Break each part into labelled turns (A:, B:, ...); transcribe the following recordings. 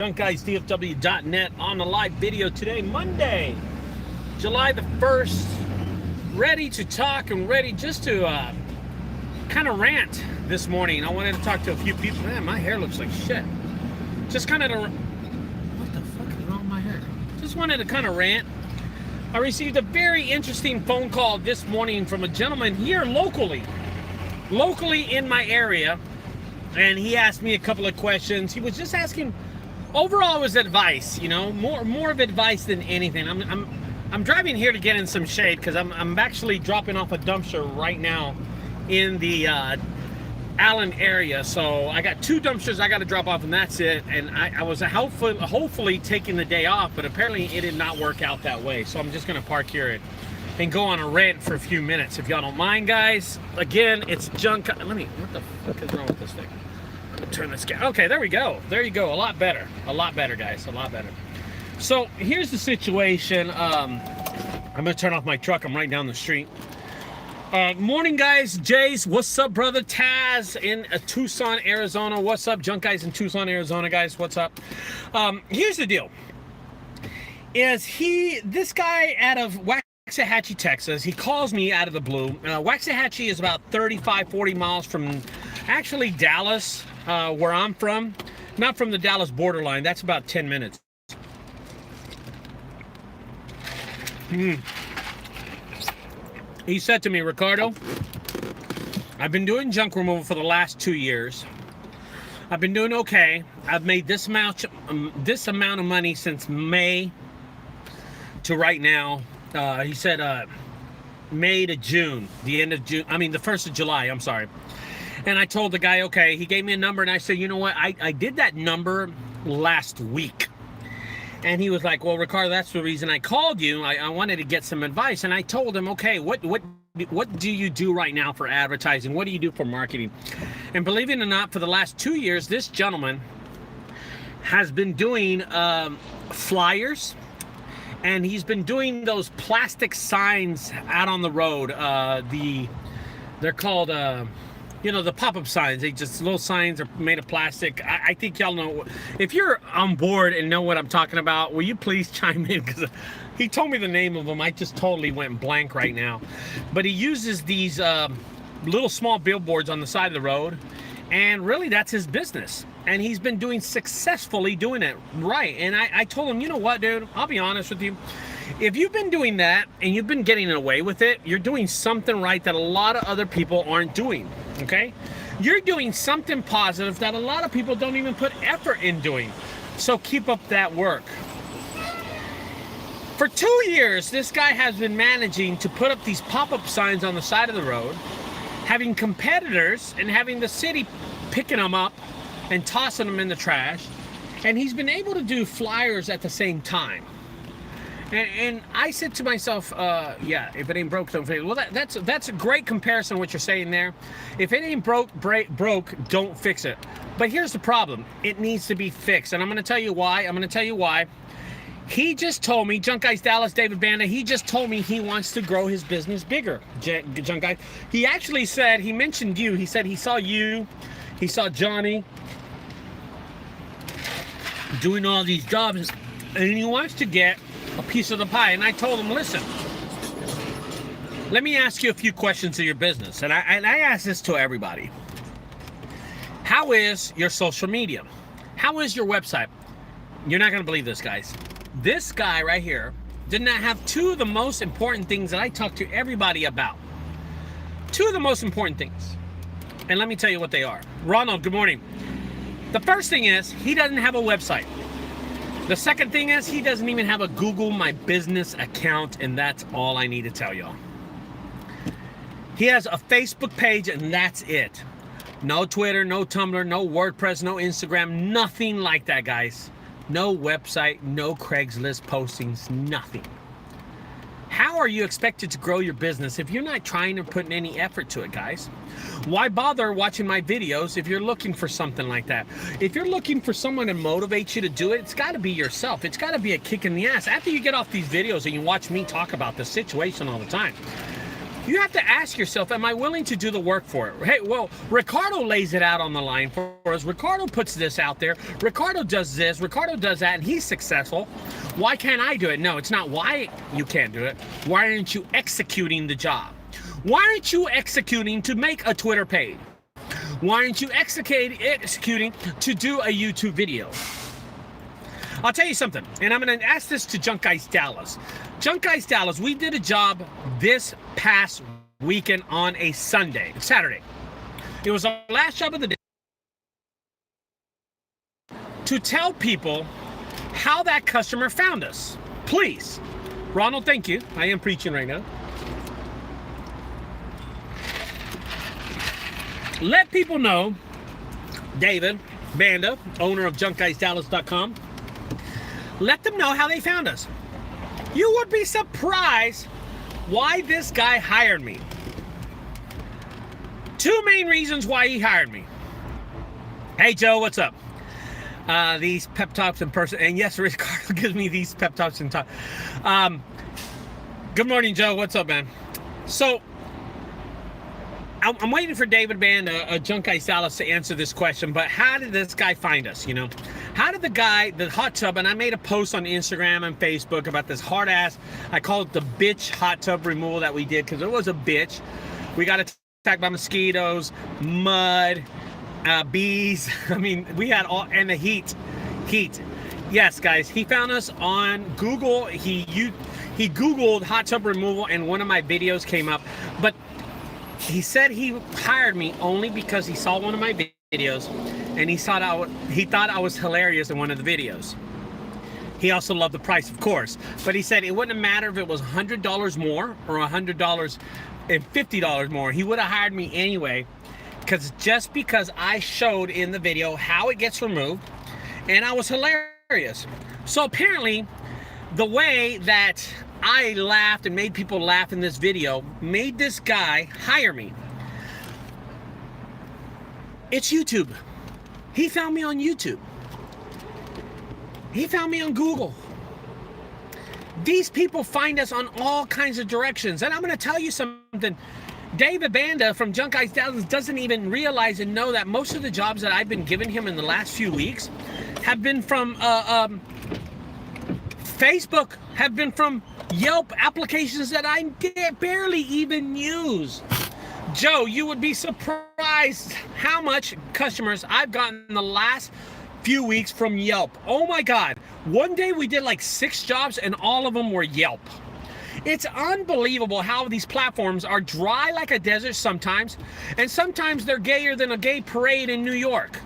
A: JunkGuysdfw.net on the live video today, Monday, July the 1st. Ready to talk and ready just to kind of rant this morning. I wanted to talk to a few people. Man, my hair looks like shit. Just kind of, what the fuck is wrong with my hair? Just wanted to kind of rant. I received a very interesting phone call this morning from a gentleman here locally in my area, and he asked me a couple of questions. He was just asking. Overall, it was advice, you know, more of advice than anything. I'm driving here to get in some shade because I'm actually dropping off a dumpster right now in the Allen area. So I got two dumpsters I got to drop off, and that's it. And I was hopefully taking the day off, but apparently it did not work out that way. So I'm just gonna park here and go on a rant for a few minutes, if y'all don't mind, guys. Again, it's junk. What the fuck is wrong with this thing? Turn this guy. Okay, there we go. There you go. A lot better, guys. A lot better. So here's the situation. I'm gonna turn off my truck. I'm right down the street. Morning, guys. Jays, what's up, brother? Taz in Tucson, Arizona. What's up, Junk Guys in Tucson, Arizona, guys? What's up? Here's the deal. This guy out of Waxahachie, Texas, he calls me out of the blue. Waxahachie is about 35-40 miles from actually Dallas, where I'm from. Not from the Dallas borderline. That's about 10 minutes. He said to me, Ricardo, I've been doing junk removal for the last 2 years. I've been doing okay. I've made this amount of money since May to right now. He said May to June, the end of June. I mean, the 1st of July, I'm sorry. And I told the guy, okay, he gave me a number, and I said, you know what? I did that number last week. And he was like, well, Ricardo, that's the reason I called you. I wanted to get some advice. And I told him, okay, what do you do right now for advertising? What do you do for marketing? And believe it or not, for the last 2 years, this gentleman has been doing flyers. And he's been doing those plastic signs out on the road. They're called, you know, the pop-up signs. They just, little signs are made of plastic. I think y'all know. If you're on board and know what I'm talking about, will you please chime in? Because he told me the name of them. I just totally went blank right now. But he uses these little small billboards on the side of the road. And really, that's his business. And he's been successfully doing it right. And I told him, you know what, dude? I'll be honest with you. If you've been doing that and you've been getting away with it, you're doing something right that a lot of other people aren't doing, okay? You're doing something positive that a lot of people don't even put effort in doing. So keep up that work. For 2 years, this guy has been managing to put up these pop-up signs on the side of the road, having competitors and having the city picking them up and tossing them in the trash. And he's been able to do flyers at the same time. And I said to myself, yeah, if it ain't broke, don't fix it. Well, that's a great comparison what you're saying there. If it ain't broke, don't fix it. But here's the problem. It needs to be fixed. And I'm going to tell you why. He just told me, Junk Guys Dallas, David Banda, he just told me he wants to grow his business bigger. Junk Guys. He actually said, he mentioned you. He said he saw you. He saw Johnny doing all these jobs. And he wants to get a piece of the pie. And I told him, listen, let me ask you a few questions of your business. And I ask this to everybody. How is your social media? How is your website? You're not going to believe this, guys. This guy right here did not have two of the most important things that I talk to everybody about. Two of the most important things. And let me tell you what they are. Ronald, good morning. The first thing is, he doesn't have a website. The second thing is, he doesn't even have a Google My Business account, and that's all I need to tell y'all. He has a Facebook page, and that's it. No Twitter, no Tumblr, no WordPress, no Instagram, nothing like that, guys. No website, no Craigslist postings, nothing. How are you expected to grow your business if you're not trying to put any effort to it, guys? Why bother watching my videos if you're looking for something like that? If you're looking for someone to motivate you to do it, it's got to be yourself. It's got to be a kick in the ass. After you get off these videos and you watch me talk about this situation all the time, you have to ask yourself, am I willing to do the work for it? Hey, well, Ricardo lays it out on the line for us. Ricardo puts this out there. Ricardo does this. Ricardo does that, and he's successful. Why can't I do it? No, it's not why you can't do it. Why aren't you executing the job? Why aren't you executing to make a Twitter page? Why aren't you executing to do a YouTube video? I'll tell you something, and I'm going to ask this to Junk Guys Dallas. Junk Guys Dallas, we did a job this past weekend on a Saturday. It was our last job of the day to tell people how that customer found us. Please. Ronald, thank you. I am preaching right now. Let people know, David Banda, owner of junkguysdfw.com, let them know how they found us. You would be surprised why this guy hired me. Two main reasons why he hired me. Hey Joe, what's up? These pep talks in person, and yes, Ricardo gives me these pep talks in time. Good morning, Joe. What's up, man? So, I'm waiting for David Banda, Junk Guys Dallas, to answer this question, but how did this guy find us, you know? How did the hot tub, and I made a post on Instagram and Facebook about this hard ass, I call it the bitch hot tub removal that we did, because it was a bitch. We got attacked by mosquitoes, mud, bees. I mean, we had all, and the heat. Yes, guys, he found us on Google. He Googled hot tub removal, and one of my videos came up, but he said he hired me only because he saw one of my videos and he thought I was hilarious in one of the videos. He also loved the price, of course, but he said it wouldn't matter if it was $100 more or $150 more. He would have hired me anyway, just because I showed in the video how it gets removed and I was hilarious. So apparently the way that I laughed and made people laugh in this video made this guy hire me. It's YouTube. He found me on YouTube. He found me on Google. These people find us on all kinds of directions. And I'm going to tell you something. David Banda from Junk Guys Dallas doesn't even realize and know that most of the jobs that I've been giving him in the last few weeks have been from Facebook, have been from Yelp applications that I barely even use. Joe, you would be surprised how much customers I've gotten in the last few weeks from Yelp. Oh my God. One day we did like 6 jobs and all of them were Yelp. It's unbelievable how these platforms are dry like a desert sometimes, and sometimes they're gayer than a gay parade in New York.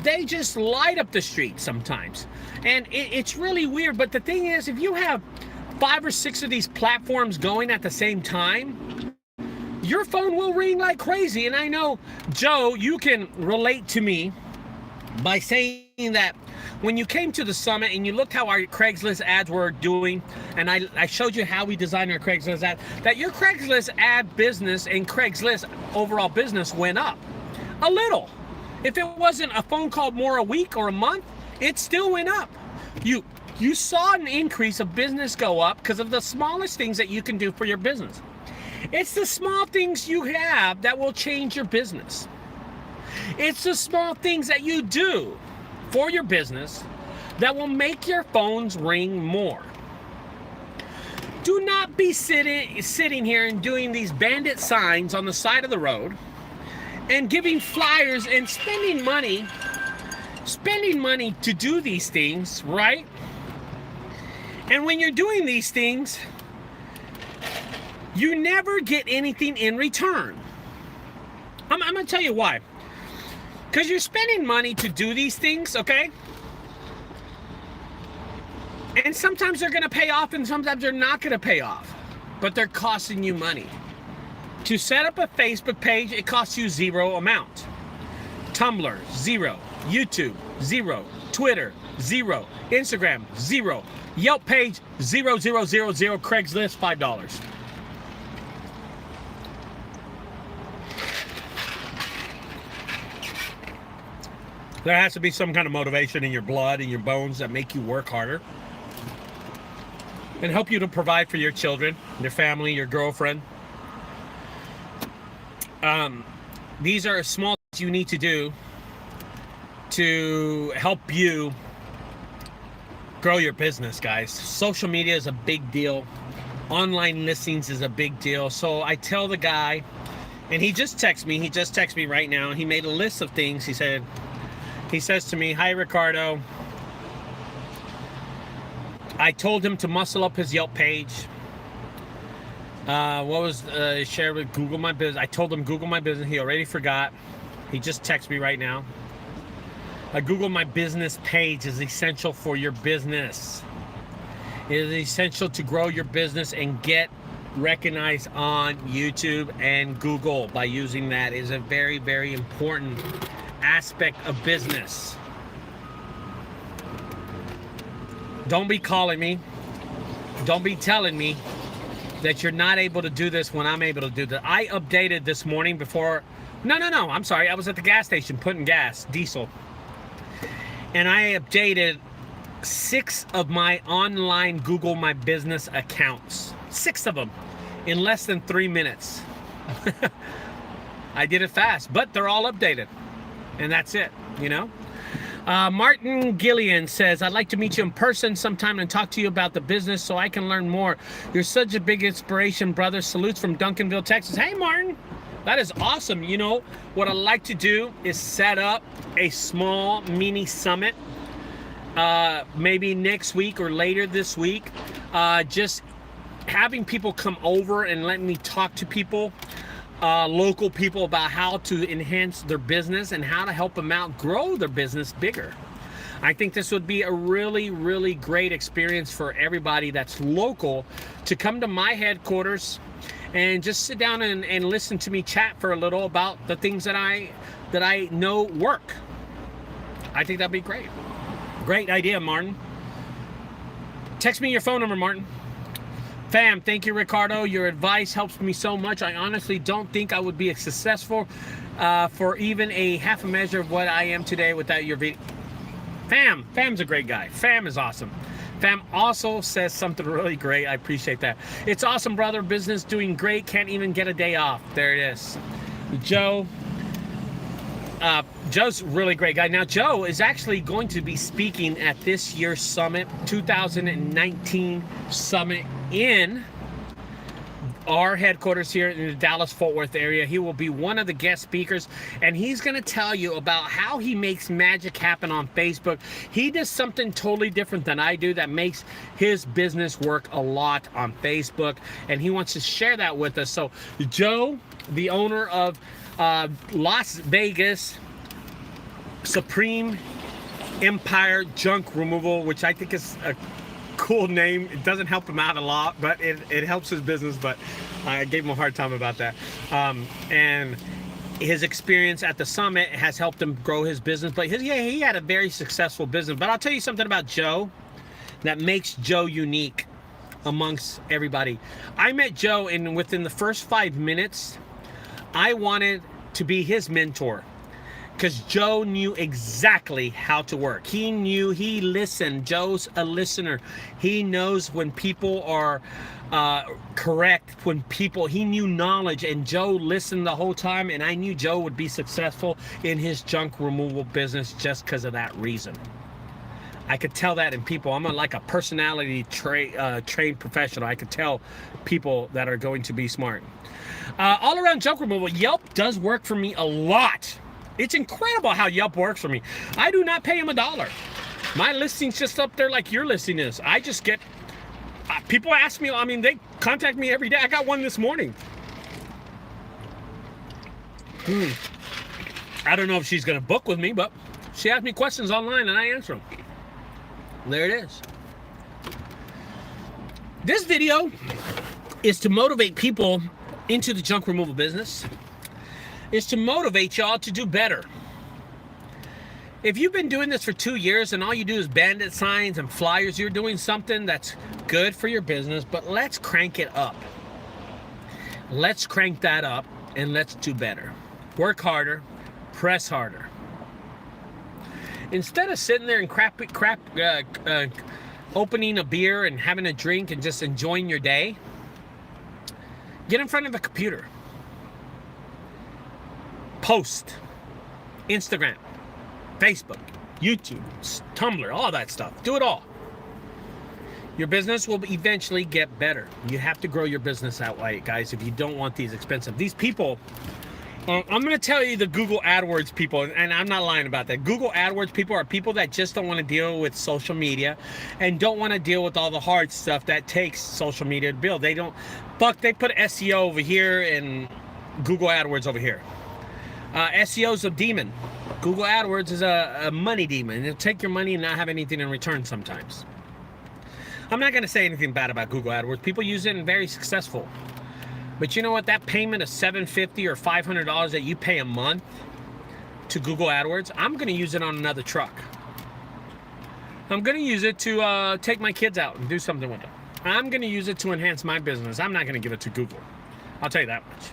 A: They just light up the street sometimes. And it's really weird, but the thing is, if you have 5 or 6 of these platforms going at the same time, your phone will ring like crazy. And I know, Joe, you can relate to me by saying that when you came to the summit and you looked how our Craigslist ads were doing, and I showed you how we designed our Craigslist ad, that your Craigslist ad business and Craigslist overall business went up a little. If it wasn't a phone call more a week or a month, it still went up. You saw an increase of business go up because of the smallest things that you can do for your business. It's the small things you have that will change your business. It's the small things that you do for your business that will make your phones ring more. Do not be sitting here and doing these bandit signs on the side of the road and giving flyers and spending money to do these things, right? And when you're doing these things, you never get anything in return. I'm going to tell you why. Because you're spending money to do these things, okay? And sometimes they're going to pay off and sometimes they're not going to pay off. But they're costing you money. To set up a Facebook page, it costs you $0 amount. Tumblr, $0. YouTube, $0. Twitter, $0. Instagram, $0. Yelp page, $0, $0, $0, $0. Craigslist, $5. There has to be some kind of motivation in your blood and your bones that make you work harder and help you to provide for your children, your family, your girlfriend, These are small things you need to do to help you grow your business, guys. Social media is a big deal. Online listings is a big deal. So I tell the guy, and he just texted me right now. He made a list of things. He says to me, "Hi, Ricardo. I told him to muscle up his Yelp page. Shared with Google My Business. I told him Google My Business. He already forgot. He just texted me right now. A Google My Business page is essential for your business. It is essential to grow your business and get recognized on YouTube and Google by using that. It is a very, very important aspect of business. Don't be calling me. Don't be telling me that you're not able to do this when I'm able to do that. I updated this morning before. No, I'm sorry. I was at the gas station putting gas, diesel. And I updated 6 of my online Google My Business accounts. 6 of them in less than 3 minutes. I did it fast, but they're all updated. And that's it, you know? Martin Gillian says, "I'd like to meet you in person sometime and talk to you about the business so I can learn more. You're such a big inspiration, brother. Salutes from Duncanville, Texas." Hey, Martin. That is awesome. You know, what I like to do is set up a small mini summit, maybe next week or later this week. Just having people come over and letting me talk to people, local people, about how to enhance their business and how to help them out grow their business bigger. I think this would be a really, really great experience for everybody that's local to come to my headquarters and just sit down and listen to me chat for a little about the things that I know work. I think that'd be great. Great idea, Martin. Text me your phone number, Martin. Fam, thank you, Ricardo. Your advice helps me so much. I honestly don't think I would be as successful for even a half a measure of what I am today without your video. Fam's a great guy. Fam is awesome. Fam also says something really great. I appreciate that. "It's awesome, brother. Business doing great. Can't even get a day off." There it is. Joe's a really great guy. Now, Joe is actually going to be speaking at this year's summit, 2019 summit, in our headquarters here in the Dallas-Fort Worth area. He will be one of the guest speakers, and he's going to tell you about how he makes magic happen on Facebook. He does something totally different than I do that makes his business work a lot on Facebook, and he wants to share that with us. So Joe, the owner of Las Vegas Supreme Empire Junk Removal, which I think is a cool name. It doesn't help him out a lot, but it helps his business. But I gave him a hard time about that. And his experience at the summit has helped him grow his business. But he had a very successful business. But I'll tell you something about Joe that makes Joe unique amongst everybody. I met Joe, and within the first 5 minutes, I wanted to be his mentor. Because Joe knew exactly how to work. He listened. Joe's a listener. He knows when people are correct, he knew knowledge, and Joe listened the whole time, and I knew Joe would be successful in his junk removal business just because of that reason. I could tell that in people. I'm like a personality trained professional. I could tell people that are going to be smart. All around junk removal, Yelp does work for me a lot. It's incredible how Yelp works for me. I do not pay him $1. My listing's just up there like your listing is. I just get, people ask me, I mean, they contact me every day. I got one this morning. I don't know if she's gonna book with me, but she asked me questions online and I answer them. There it is. This video is to motivate people into the junk removal business. Is to motivate y'all to do better. If you've been doing this for 2 years and all you do is bandit signs and flyers, you're doing something that's good for your business, but let's crank it up. Let's crank that up and let's do better. Work harder, press harder. Instead of sitting there and opening a beer and having a drink and just enjoying your day, get in front of a computer. Post, Instagram, Facebook, YouTube, Tumblr, all that stuff. Do it all. Your business will eventually get better. You have to grow your business that way, guys, if you don't want these expensive. These people, I'm going to tell you the Google AdWords people, and I'm not lying about that. Google AdWords people are people that just don't want to deal with social media and don't want to deal with all the hard stuff that takes social media to build. They don't, they put SEO over here and Google AdWords over here. SEO is a demon. Google AdWords is a money demon. It'll take your money and not have anything in return sometimes. I'm not going to say anything bad about Google AdWords. People use it and very successful. But you know what? That payment of $750 or $500 that you pay a month to Google AdWords, I'm going to use it on another truck. I'm going to use it to take my kids out and do something with them. I'm going to use it to enhance my business. I'm not going to give it to Google. I'll tell you that much.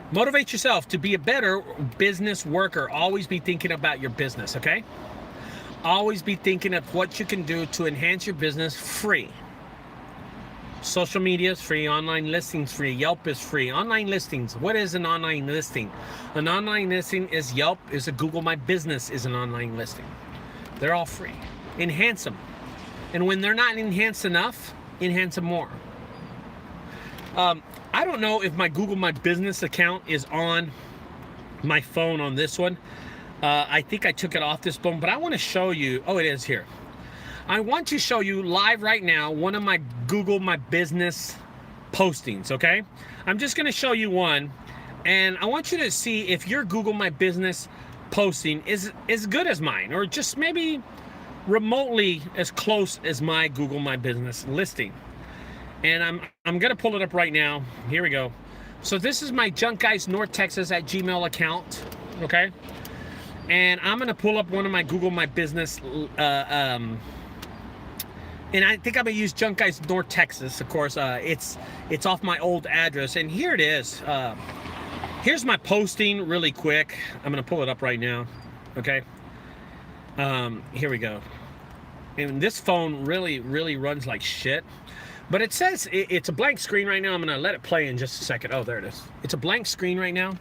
A: Motivate yourself to be a better business worker. Always be thinking about your business, okay? Always be thinking of what you can do to enhance your business free. Social media is free, online listings free, Yelp is free. Online listings, what is an online listing? An online listing is Yelp, is a Google My Business is an online listing. They're all free. Enhance them. And when they're not enhanced enough, enhance them more. I don't know if my Google My Business account is on my phone on this one. I think I took it off this phone, but I want to show you. Oh, it is here. I want to show you live right now one of my Google My Business postings, okay? I'm just going to show you one, and I want you to see if your Google My Business posting is as good as mine, or just maybe remotely as close as my Google My Business listing. And I'm going to pull it up right now. Here we go. So this is my junkguysdfw account, okay? And I'm going to pull up one of my Google My Business, and I think I'm going to use Junk Guys North Texas, of course. It's off my old address, and here it is. Here's my posting really quick. I'm going to pull it up right now, okay? Here we go. And this phone really runs like shit. But it says it's a blank screen right now. I'm going to let it play in just a second. Oh, there it is. It's a blank screen right now.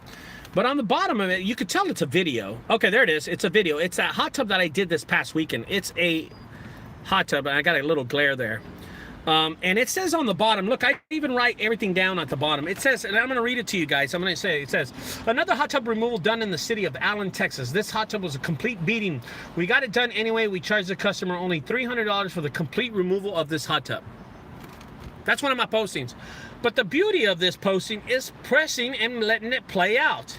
A: But on the bottom of it, you could tell it's a video. Okay, there it is. It's a video. It's that hot tub that I did this past weekend. It's a hot tub, and I got a little glare there. And it says on the bottom, look, I even write everything down at the bottom. It says, and I'm going to read it to you guys. I'm going to say, it says, another hot tub removal done in the city of Allen, Texas. This hot tub was a complete beating. We got it done anyway. We charged the customer only $300 for the complete removal of this hot tub. That's one of my postings. But the beauty of this posting is pressing and letting it play out.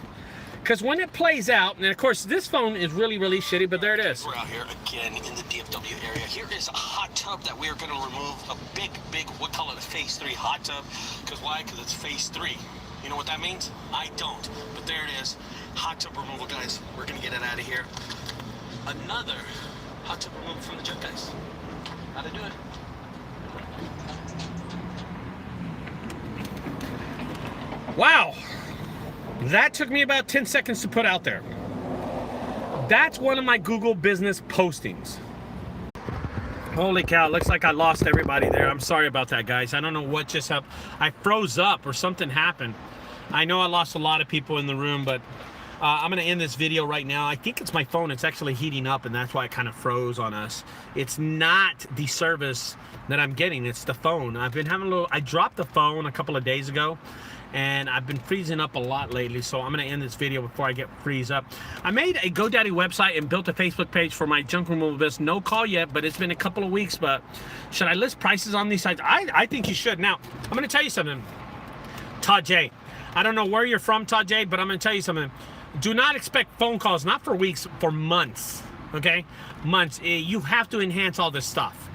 A: Because when it plays out, and of course this phone is really shitty, but there it is.
B: We're out here again in the DFW area. Here is a hot tub that we are going to remove. A big, we'll call it a phase 3 hot tub. Because why? Because it's phase 3. You know what that means? I don't. But there it is. Hot tub removal, guys. We're going to get it out of here. Another hot tub removal from the Junk Guys. How to do it.
A: Wow, that took me about 10 seconds to put out there. That's one of my Google business postings. Holy cow, looks like I lost everybody there. I'm sorry about that, guys. I don't know what just happened. I froze up or something happened. I know I lost a lot of people in the room, but I'm going to end this video right now. I think it's my phone. It's actually heating up, and that's why it kind of froze on us. It's not the service that I'm getting. It's the phone. I've been having a little... I dropped the phone a couple of days ago, and I've been freezing up a lot lately, so I'm going to end this video before I get freeze up. I made a GoDaddy website and built a Facebook page for my junk removal business. No call yet, but it's been a couple of weeks. But should I list prices on these sites? I think you should. Now, I'm going to tell you something. Todd J. I don't know where you're from, Todd J, but I'm going to tell you something. Do not expect phone calls, not for weeks, for months, okay? Months. You have to enhance all this stuff.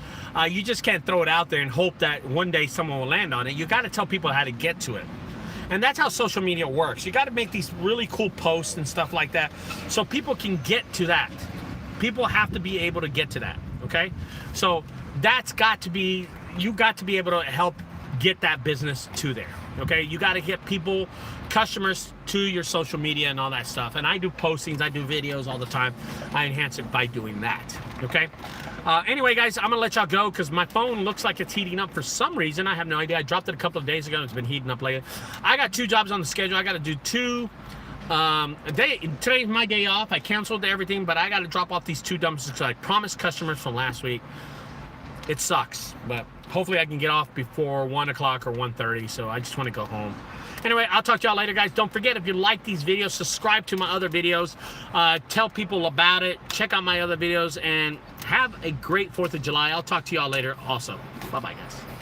A: You just can't throw it out there and hope that one day someone will land on it. You got to tell people how to get to it. And that's how social media works. You got to make these really cool posts and stuff like that so people can get to that. People have to be able to get to that, okay? So that's got to be, you got to be able to help get that business to there, okay? You got to get people, customers to your social media and all that stuff. And I do postings, I do videos all the time. I enhance it by doing that, okay? Anyway, guys, I'm gonna let y'all go because my phone looks like it's heating up for some reason. I have no idea. I dropped it a couple of days ago and it's been heating up lately. I got 2 jobs on the schedule. I got to do 2 Today's my day off. I canceled everything, but I got to drop off these 2 dumpsters because I promised customers from last week. It sucks, but hopefully I can get off before 1 o'clock or 1:30, so I just want to go home. Anyway, I'll talk to y'all later, guys. Don't forget, if you like these videos, subscribe to my other videos. Tell people about it. Check out my other videos, and have a great 4th of July. I'll talk to y'all later also. Bye-bye, guys.